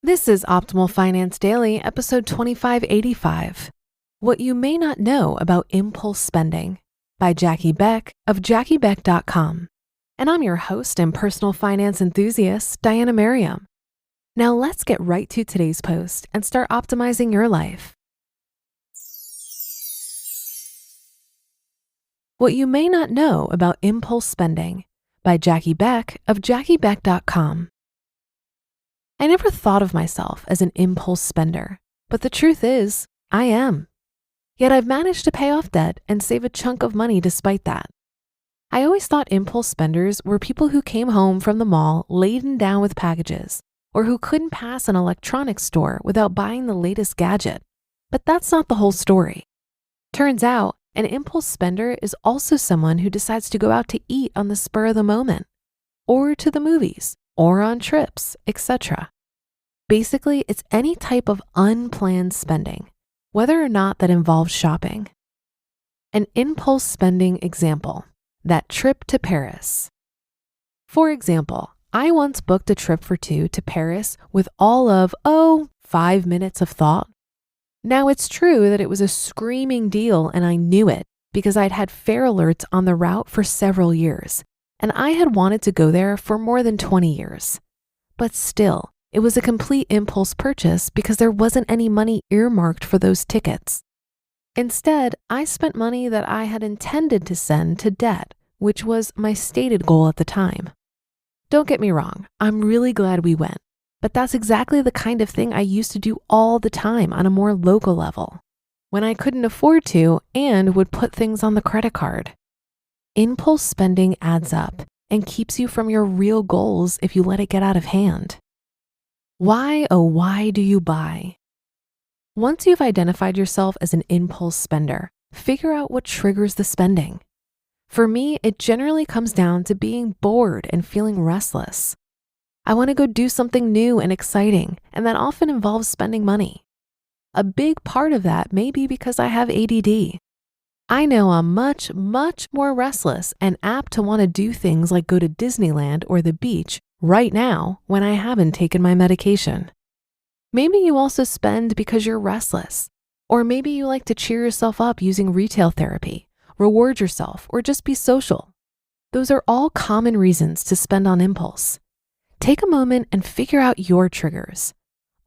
This is Optimal Finance Daily, episode 2585. What You May Not Know About Impulse Spending by Jackie Beck of JackieBeck.com. And I'm your host and personal finance enthusiast, Diana Merriam. Now let's get right to today's post and start optimizing your life. What You May Not Know About Impulse Spending by Jackie Beck of JackieBeck.com. I never thought of myself as an impulse spender, but the truth is, I am. Yet I've managed to pay off debt and save a chunk of money despite that. I always thought impulse spenders were people who came home from the mall laden down with packages, or who couldn't pass an electronics store without buying the latest gadget. But that's not the whole story. Turns out, an impulse spender is also someone who decides to go out to eat on the spur of the moment, or to the movies, or on trips, etc. Basically, it's any type of unplanned spending, whether or not that involves shopping. An impulse spending example, that trip to Paris. For example, I once booked a trip for two to Paris with all of, 5 minutes of thought. Now it's true that it was a screaming deal and I knew it because I'd had F.I.R.E alerts on the route for several years. And I had wanted to go there for more than 20 years. But still, it was a complete impulse purchase because there wasn't any money earmarked for those tickets. Instead, I spent money that I had intended to send to debt, which was my stated goal at the time. Don't get me wrong, I'm really glad we went, but that's exactly the kind of thing I used to do all the time on a more local level, when I couldn't afford to and would put things on the credit card. Impulse spending adds up and keeps you from your real goals if you let it get out of hand. Why, oh why do you buy? Once you've identified yourself as an impulse spender, figure out what triggers the spending. For me, it generally comes down to being bored and feeling restless. I want to go do something new and exciting, and that often involves spending money. A big part of that may be because I have ADD. I know I'm much more restless and apt to want to do things like go to Disneyland or the beach right now when I haven't taken my medication. Maybe you also spend because you're restless, or maybe you like to cheer yourself up using retail therapy, reward yourself, or just be social. Those are all common reasons to spend on impulse. Take a moment and figure out your triggers.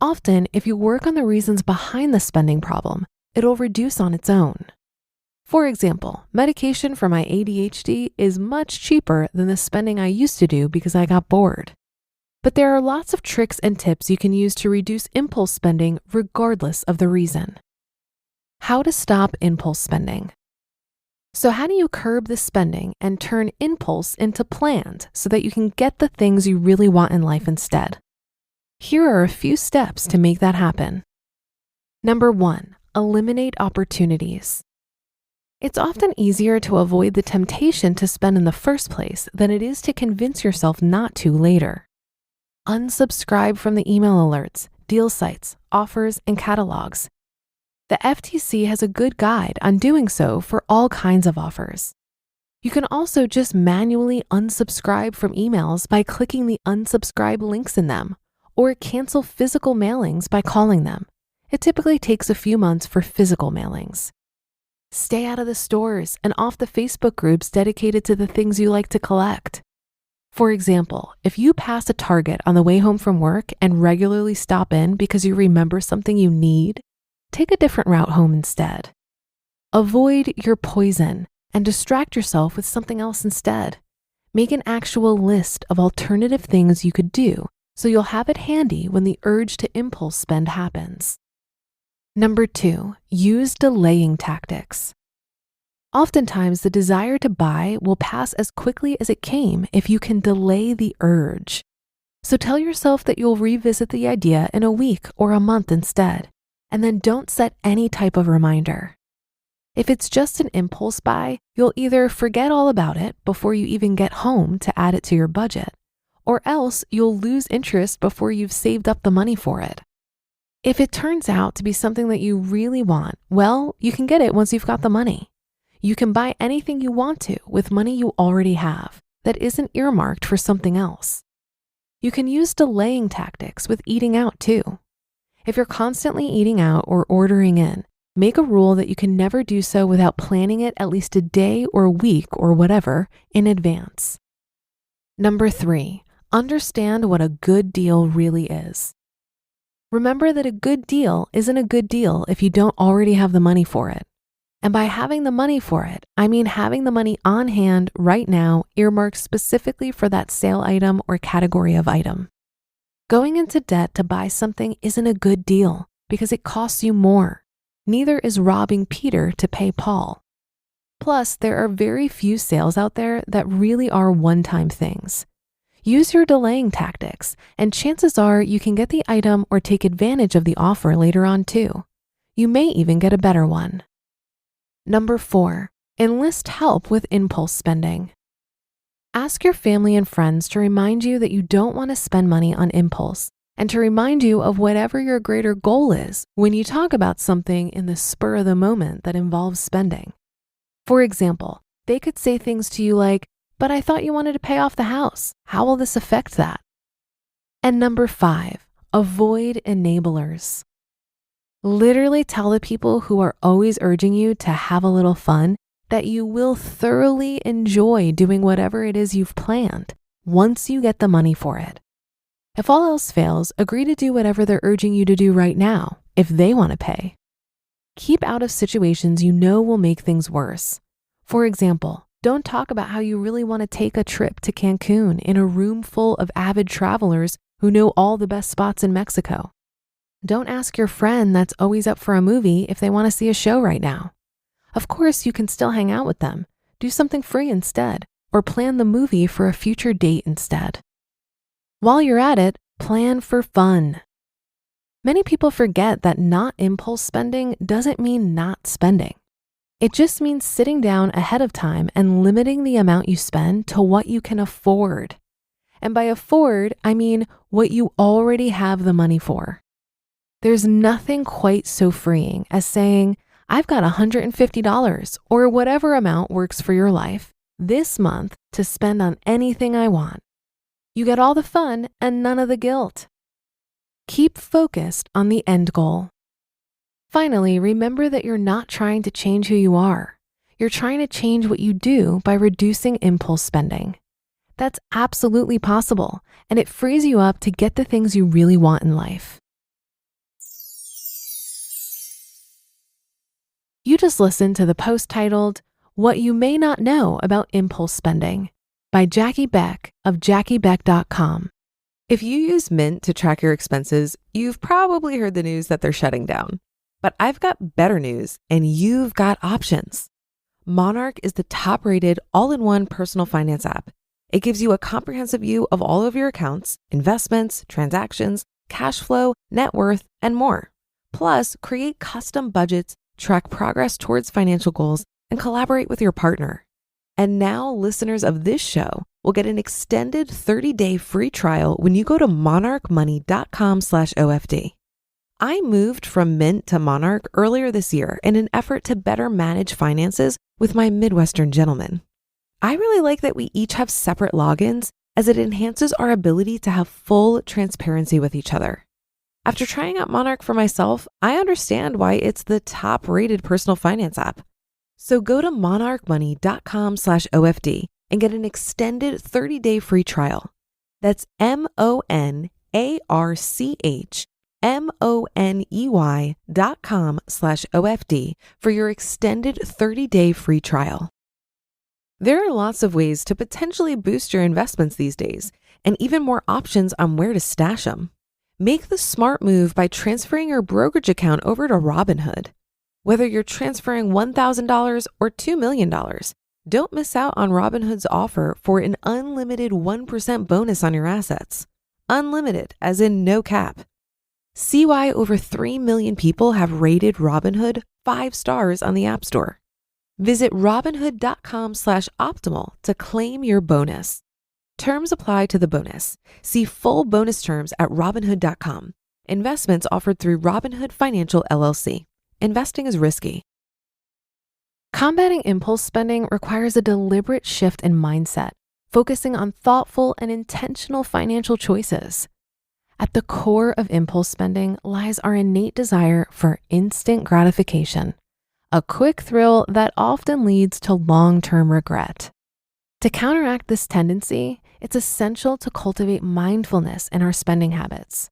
Often, if you work on the reasons behind the spending problem, it'll reduce on its own. For example, medication for my ADHD is much cheaper than the spending I used to do because I got bored. But there are lots of tricks and tips you can use to reduce impulse spending regardless of the reason. How to stop impulse spending. So how do you curb the spending and turn impulse into planned so that you can get the things you really want in life instead? Here are a few steps to make that happen. Number 1, eliminate opportunities. It's often easier to avoid the temptation to spend in the first place than it is to convince yourself not to later. Unsubscribe from the email alerts, deal sites, offers, and catalogs. The FTC has a good guide on doing so for all kinds of offers. You can also just manually unsubscribe from emails by clicking the unsubscribe links in them, or cancel physical mailings by calling them. It typically takes a few months for physical mailings. Stay out of the stores and off the Facebook groups dedicated to the things you like to collect. For example, if you pass a Target on the way home from work and regularly stop in because you remember something you need, take a different route home instead. Avoid your poison and distract yourself with something else instead. Make an actual list of alternative things you could do so you'll have it handy when the urge to impulse spend happens. Number 2, use delaying tactics. Oftentimes, the desire to buy will pass as quickly as it came if you can delay the urge. So tell yourself that you'll revisit the idea in a week or a month instead, and then don't set any type of reminder. If it's just an impulse buy, you'll either forget all about it before you even get home to add it to your budget, or else you'll lose interest before you've saved up the money for it. If it turns out to be something that you really want, well, you can get it once you've got the money. You can buy anything you want to with money you already have that isn't earmarked for something else. You can use delaying tactics with eating out too. If you're constantly eating out or ordering in, make a rule that you can never do so without planning it at least a day or a week or whatever in advance. Number 3, understand what a good deal really is. Remember that a good deal isn't a good deal if you don't already have the money for it. And by having the money for it, I mean having the money on hand right now, earmarked specifically for that sale item or category of item. Going into debt to buy something isn't a good deal because it costs you more. Neither is robbing Peter to pay Paul. Plus, there are very few sales out there that really are one-time things. Use your delaying tactics, and chances are you can get the item or take advantage of the offer later on too. You may even get a better one. Number 4, enlist help with impulse spending. Ask your family and friends to remind you that you don't want to spend money on impulse and to remind you of whatever your greater goal is when you talk about something in the spur of the moment that involves spending. For example, they could say things to you like, "But I thought you wanted to pay off the house. How will this affect that?" And number 5, avoid enablers. Literally tell the people who are always urging you to have a little fun that you will thoroughly enjoy doing whatever it is you've planned once you get the money for it. If all else fails, agree to do whatever they're urging you to do right now if they want to pay. Keep out of situations you know will make things worse. For example, don't talk about how you really want to take a trip to Cancun in a room full of avid travelers who know all the best spots in Mexico. Don't ask your friend that's always up for a movie if they want to see a show right now. Of course, you can still hang out with them, do something free instead, or plan the movie for a future date instead. While you're at it, plan for fun. Many people forget that not impulse spending doesn't mean not spending. It just means sitting down ahead of time and limiting the amount you spend to what you can afford. And by afford, I mean what you already have the money for. There's nothing quite so freeing as saying, "I've got $150 or whatever amount works for your life this month to spend on anything I want." You get all the fun and none of the guilt. Keep focused on the end goal. Finally, remember that you're not trying to change who you are. You're trying to change what you do by reducing impulse spending. That's absolutely possible, and it frees you up to get the things you really want in life. You just listened to the post titled, "What You May Not Know About Impulse Spending" by Jackie Beck of JackieBeck.com. If you use Mint to track your expenses, you've probably heard the news that they're shutting down. But I've got better news, and you've got options. Monarch is the top-rated all-in-one personal finance app. It gives you a comprehensive view of all of your accounts, investments, transactions, cash flow, net worth, and more. Plus, create custom budgets, track progress towards financial goals, and collaborate with your partner. And now listeners of this show will get an extended 30-day free trial when you go to monarchmoney.com/OFD. I moved from Mint to Monarch earlier this year in an effort to better manage finances with my Midwestern gentleman. I really like that we each have separate logins as it enhances our ability to have full transparency with each other. After trying out Monarch for myself, I understand why it's the top-rated personal finance app. So go to monarchmoney.com/OFD and get an extended 30-day free trial. That's monarchmoney.com/OFD for your extended 30-day free trial. There are lots of ways to potentially boost your investments these days, and even more options on where to stash them. Make the smart move by transferring your brokerage account over to Robinhood. Whether you're transferring $1,000 or $2 million, don't miss out on Robinhood's offer for an unlimited 1% bonus on your assets. Unlimited, as in no cap. See why over 3 million people have rated Robinhood 5 stars on the App Store. Visit robinhood.com/optimal to claim your bonus. Terms apply to the bonus. See full bonus terms at robinhood.com. Investments offered through Robinhood Financial LLC. Investing is risky. Combating impulse spending requires a deliberate shift in mindset focusing on thoughtful and intentional financial choices. At the core of impulse spending lies our innate desire for instant gratification, a quick thrill that often leads to long-term regret. To counteract this tendency, it's essential to cultivate mindfulness in our spending habits.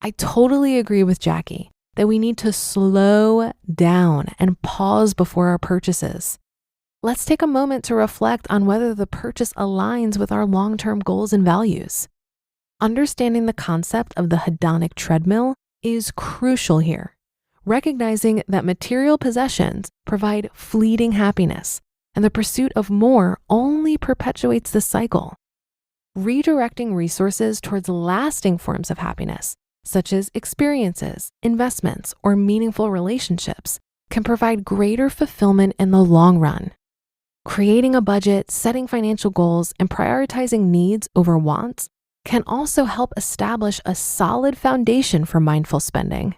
I totally agree with Jackie that we need to slow down and pause before our purchases. Let's take a moment to reflect on whether the purchase aligns with our long-term goals and values. Understanding the concept of the hedonic treadmill is crucial here, recognizing that material possessions provide fleeting happiness, and the pursuit of more only perpetuates this cycle. Redirecting resources towards lasting forms of happiness, such as experiences, investments, or meaningful relationships, can provide greater fulfillment in the long run. Creating a budget, setting financial goals, and prioritizing needs over wants can also help establish a solid foundation for mindful spending.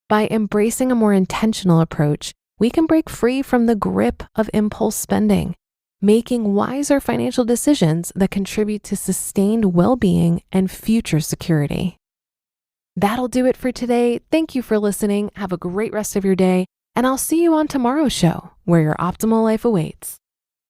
By embracing a more intentional approach, we can break free from the grip of impulse spending, making wiser financial decisions that contribute to sustained well-being and future security. That'll do it for today. Thank you for listening. Have a great rest of your day, and I'll see you on tomorrow's show, where your optimal life awaits.